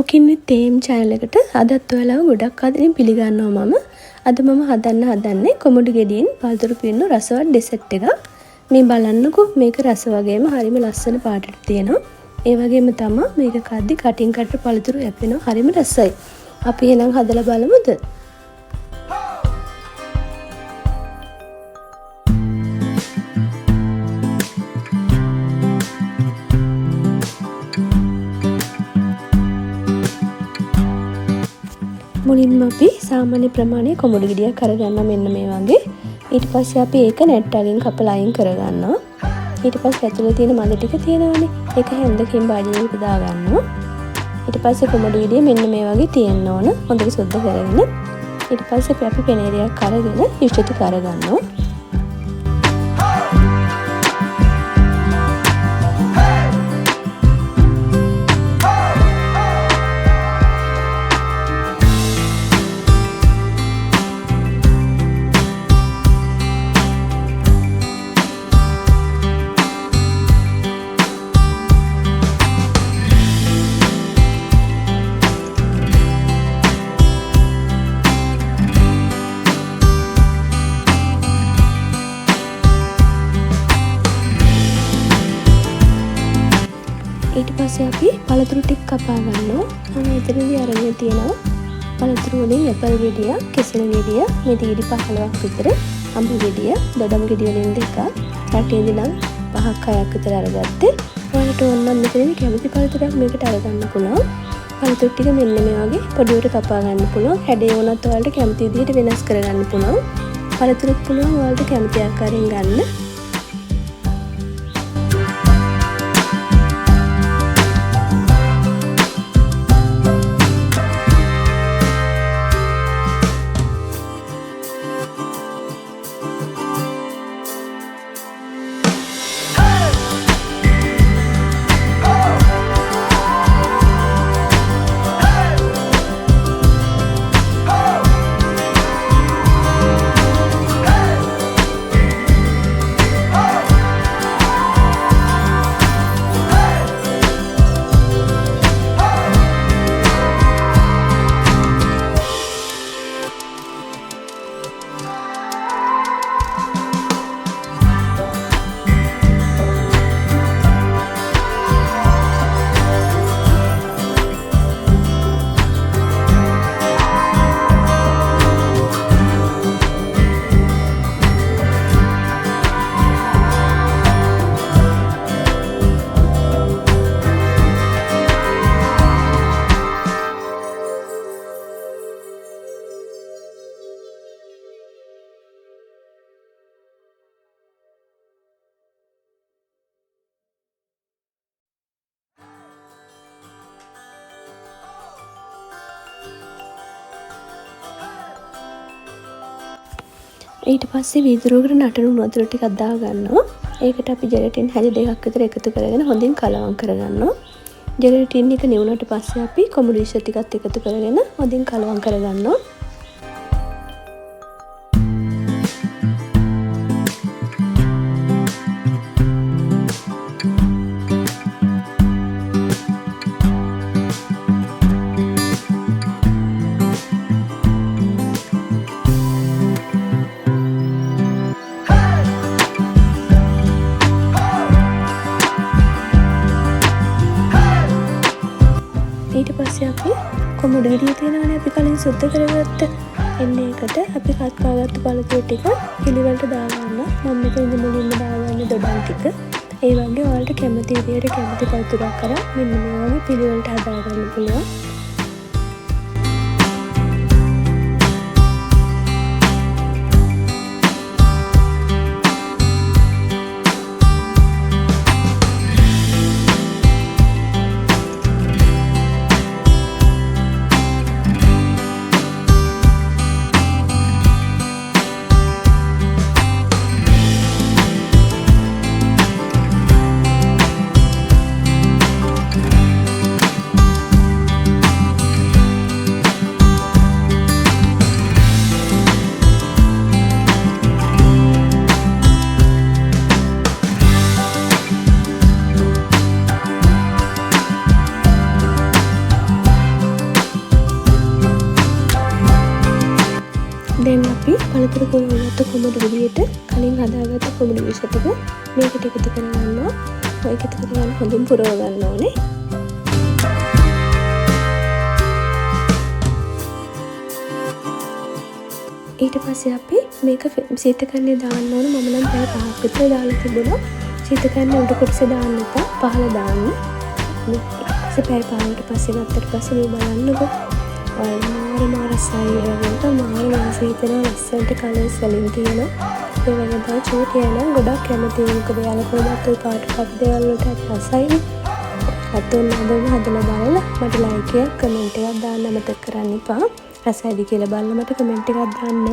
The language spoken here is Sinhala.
cooking with theme channel එකට අදත් ඔයාලව ගොඩක් ආදරෙන් පිළිගන්නවා මම. අද මම හදන්නේ කොමඩු ගෙඩියෙන් පළතුරු පිරෙන රසවත් ඩෙසර්ට් එකක්. මේ බලන්නකෝ මේක රස වගේම හරිම ලස්සන පාටට තියෙනවා. ඒ වගේම තමයි මේක කද්දි කටින් කට පළතුරු යැපෙනවා හරිම රසයි. අපි එහෙනම් හදලා බලමුද? මුලින්ම අපි සාමාන්‍ය ප්‍රමාණයේ කොමඩු ගෙඩියක් අරගන්නවා මෙන්න මේ වගේ. ඊට පස්සේ අපි ඒක නැට් වලින් කපලා අයින් කරගන්නවා. ඊට පස්සේ ඇතුලේ තියෙන මද ටික තියෙනවානේ. ඒක හැන්දකින් බාජියකට දාගන්නවා. ඊට පස්සේ කොමඩු ගෙඩිය මෙන්න මේ වගේ තියෙන්න ඕන. හොඳට සුද්ධ කරගෙන. ඊට පස්සේ අපි පෙනේරියක් අරගෙන යුෂ්ටි කරගන්නවා. ඊට පස්සේ අපි පළතුරු ටික කපා ගන්නවා. මම එතනදී අරගෙන තියෙනවා පළතුරු වලින් ඇපල් ගෙඩිය, කෙසෙල් ගෙඩිය, මෙති ගෙඩි 15ක් විතර, අඹ ගෙඩිය, දඩම් ගෙඩිය වලින් දෙකක්, රටේදී නම් 5ක් 6ක් විතර අරගත්තේ. ඔයාලට ඕන නම් මෙතනදී කැමති පළතුරක් මේකට අරගන්න පුළුවන්. පළතුරු ටික මෙන්න මේ වගේ පොඩිවට කපා ගන්න පුළුවන්. හැඩය වුණත් ඔයාලට කැමති විදිහට වෙනස් කරගන්න පුළුවන්. පළතුරුත් පුළුවන් ඔයාලට කැමති ආකාරයෙන් ගන්න. ඊට පස්සේ වීදුරුවකට නටන වතුර ටිකක් දාගන්නවා. ඒකට අපි ජෙලටින් හැලි දෙකක් විතර එකතු කරගෙන හොඳින් කලවම් කරගන්නවා. ජෙලටින් එක නිවුනට පස්සේ අපි කොමඩු ඉෂ ටිකත් එකතු කරගෙන හොඳින් කලවම් කරගන්නවා. ඊට පස්සේ අපි කොමඩු ගෙඩිය තියෙනවානේ අපි කලින් සුද්ධ කරගත්ත. එන්නේ එකට අපි කත් කාගත්තු පළතුරු ටික පිළිවෙලට දාගන්නවා. මම මෙතන මුලින්ම දාගන්නේ දොඩම් ටික. ඒ වගේ ඔයාලට කැමති විදිහට කැමති පළතුරක් කරා මෙන්න මේ වගේ පිළිවෙලට හදාගන්න පුළුවන්. දැන් අපි පළතුරු පුරවගත්තු කුමඩු විදියට කලින් හදාගත්ත කුමඩු විෂ ටික මේකට එකතු කරගන්නවා. ඔය එකතු කරගන්න හොඳින් පුරව ගන්න ඕනේ. ඊට පස්සේ අපි මේක සීතකරණේ දාන්න ඕන. මම නම් පැය 5ක් විතර දාලා තිබුණා. සීතකරණේ උඩ කොටසේ දාන්න එපා. පහළ දාන්න. ඊට පැය 5කට පස්සේ ගත්තට පස්සේ මේ බලන්නකො. මාර රසයි වලට මාර වාසය හිතෙන ලස්සනට කලර්ස් වලින් තියෙනවා. ඒ වගේ තමයි චූටියා නම් ගොඩක් කැමතියි. මොකද යාළුවා කොහොමද ඔය පාට දේවල් වලට රසයි. අතොන් නදම හදලා බලලා මට ලයික් එකක් කමෙන්ට් එකක් දාන්න අමතක කරන්න එපා. රසයිද කියලා බලලා මට කමෙන්ට් එකක් දාන්න.